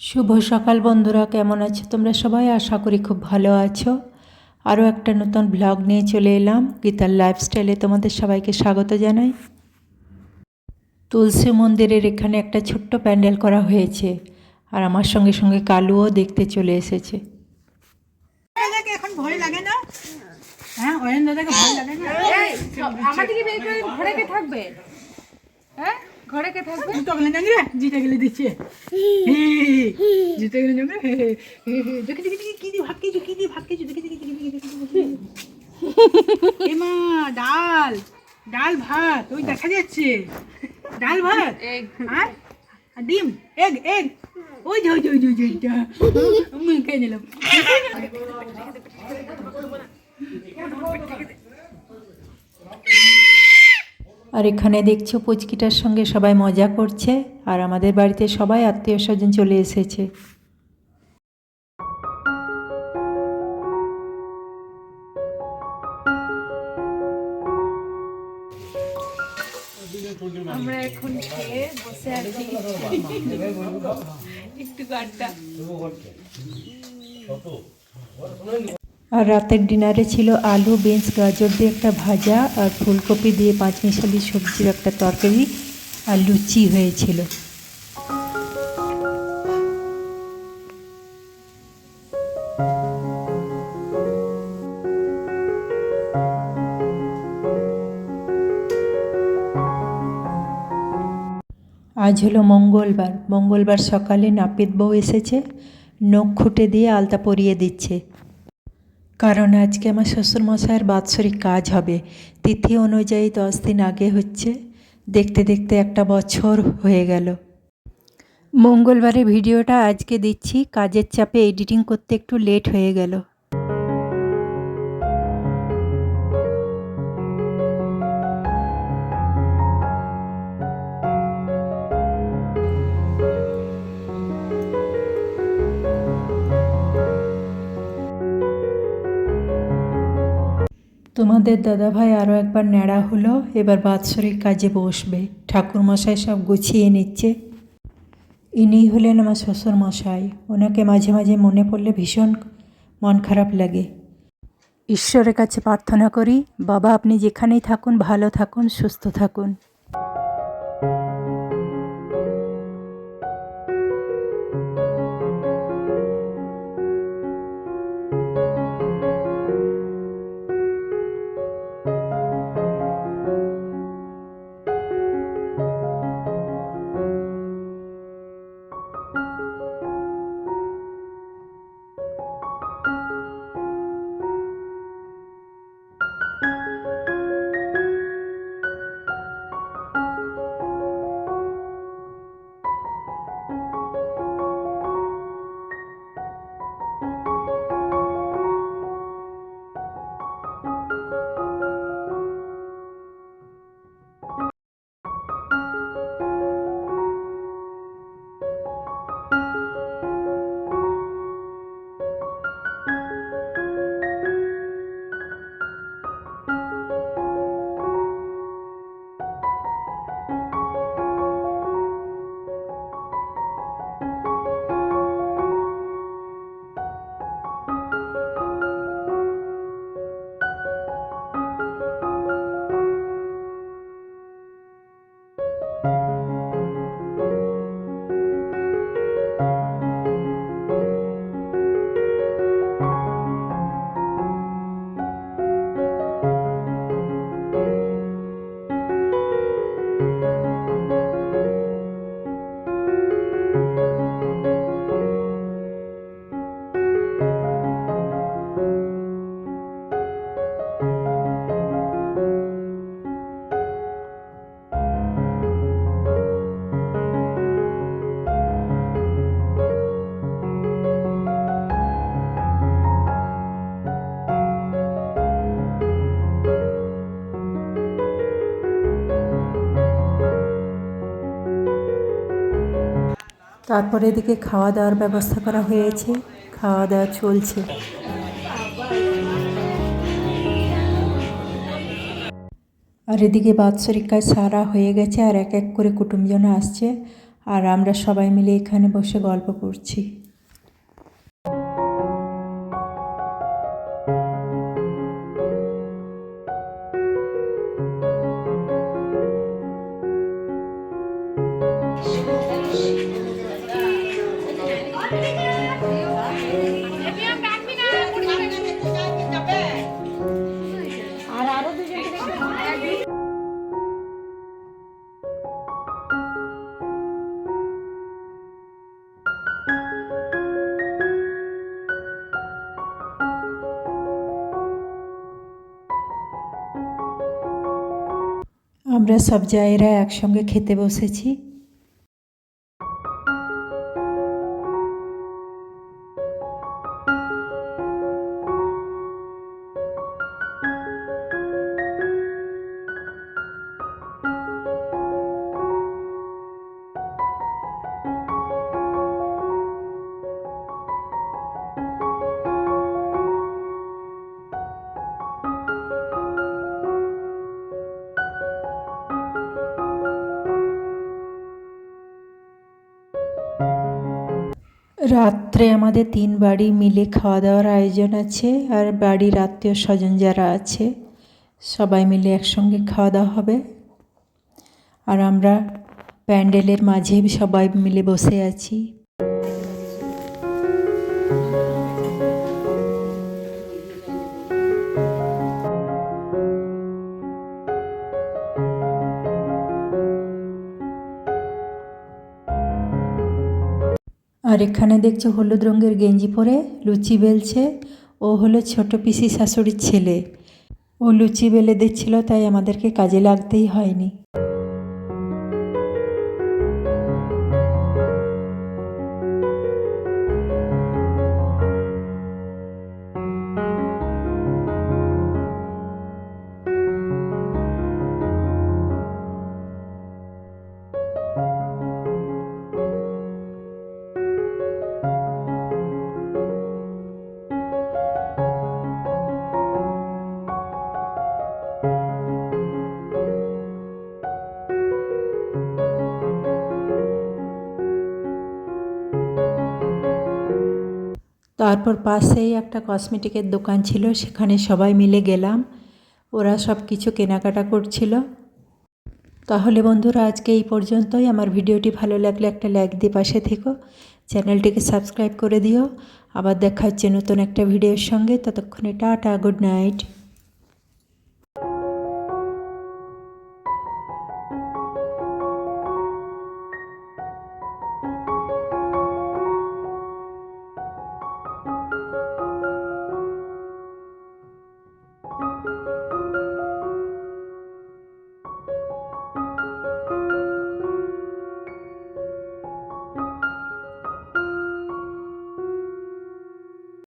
শুভ সকাল বন্ধুরা, কেমন আছো তোমরা সবাই? আশা করি খুব ভালো আছো। আরও একটা নতুন ব্লগ নিয়ে চলে এলাম। গীতার লাইফস্টাইলে তোমাদের সবাইকে স্বাগত জানাই। তুলসী মন্দিরের এখানে একটা ছোট্ট প্যান্ডেল করা হয়েছে, আর আমার সঙ্গে সঙ্গে কালুও দেখতে চলে এসেছে। এখন ভয় লাগে না? হ্যাঁ, অয়ন দাদাকে ভয় লাগে না? আমার দিকে বের করে ঘরে কে থাকবে? হ্যাঁ, ঘরে কে থাকবে? জুতো গেলে জানি রে, জিতে গেলে দিচ্ছে। জিতে গেলে যাবে। দেখি দেখি দেখি কি দিয়ে ভাত খেয়েছো, কি দিয়ে ভাত খেয়েছো, দেখি দেখি দেখি দেখি দেখি। এমা, ডাল ডাল ভাত, ওই দেখা যাচ্ছে ডাল ভাত আর ডিম, এগ এগ, ওই যে ওই যে ওই যে ওইটা খেয়ে নিলাম। আর এখানে দেখছো পুচকিটার সঙ্গে সবাই মজা করছে, আর আমাদের বাড়িতে সবাই আত্মীয় স্বজন চলে এসেছে। আমরা এখন খেয়ে বসে আছি একটু আড্ডা। আর রাতের ডিনারে ছিল আলু, বিনস, গাজর দিয়ে একটা ভাজা, আর ফুলকপি দিয়ে পাঁচমিশালি সবজির একটা তরকারি, আর লুচি হয়েছিল। আজ হলো মঙ্গলবার সকালে নাপিত বউ এসেছে, নখ খুঁটে দিয়ে আলতা পরিয়ে দিচ্ছে। কারণ আজকে আমার শ্বশুরমশাইয়ের বাৎসরিক কাজ হবে। তিথি অনুযায়ী 10 দিন আগে হচ্ছে। দেখতে দেখতে একটা বছর হয়ে গেল। মঙ্গলবারে ভিডিওটা আজকে দিচ্ছি, কাজের চাপে এডিটিং করতে একটু লেট হয়ে গেল। তোমাদের দাদাভাই আরও একবার ন্যাড়া হলো, এবার বাৎসরিক কাজে বসবে। ঠাকুরমশাই সব গুছিয়ে নিচ্ছে। ইনিই হলেন আমার শ্বশুরমশাই। ওনাকে মাঝে মাঝে মনে পড়লে ভীষণ মন খারাপ লাগে। ঈশ্বরের কাছে প্রার্থনা করি, বাবা আপনি যেখানেই থাকুন ভালো থাকুন, সুস্থ থাকুন। তারপরে এদিকে খাওয়া দাওয়ার ব্যবস্থা করা হয়েছে, খাওয়া দাওয়া চলছে। আর এদিকে বাৎসরিক কাজ সারা হয়ে গেছে, আর এক এক করে কুটুমজন আসছে। আর আমরা সবাই মিলে এখানে বসে গল্প করছি। আমরা সব জায়েরা একসঙ্গে খেতে বসেছি। রাত্রে আমাদের 3 বাড়ি মিলে খাওয়া দাওয়ার আয়োজন আছে, আর বাড়ির আত্মীয় স্বজন যারা আছে সবাই মিলে একসঙ্গে খাওয়া দাওয়া হবে। আর আমরা প্যান্ডেলের মাঝে সবাই মিলে বসে আছি। আর এখানে দেখছো হলুদ রঙের গেঞ্জি পরে লুচি বেলছে, ও হলো ছোট পিসি শাশুড়ির ছেলে। ও লুচি বেলে দিচ্ছিল, তাই আমাদেরকে কাজে লাগতেই হয়নি। তারপর পাশেই একটা কসমেটিকের দোকান ছিল, সেখানে সবাই মিলে গেলাম। ওরা সব কিছু কেনাকাটা করছিল। তাহলে বন্ধুরা আজকে এই পর্যন্তই। আমার ভিডিওটি ভালো লাগলে একটা লাইক দিয়ে পাশে থেকো, চ্যানেলটিকে সাবস্ক্রাইব করে দিও। আবার দেখা হচ্ছে নতুন একটা ভিডিওর সঙ্গে। ততক্ষণে টাটা, গুড নাইট।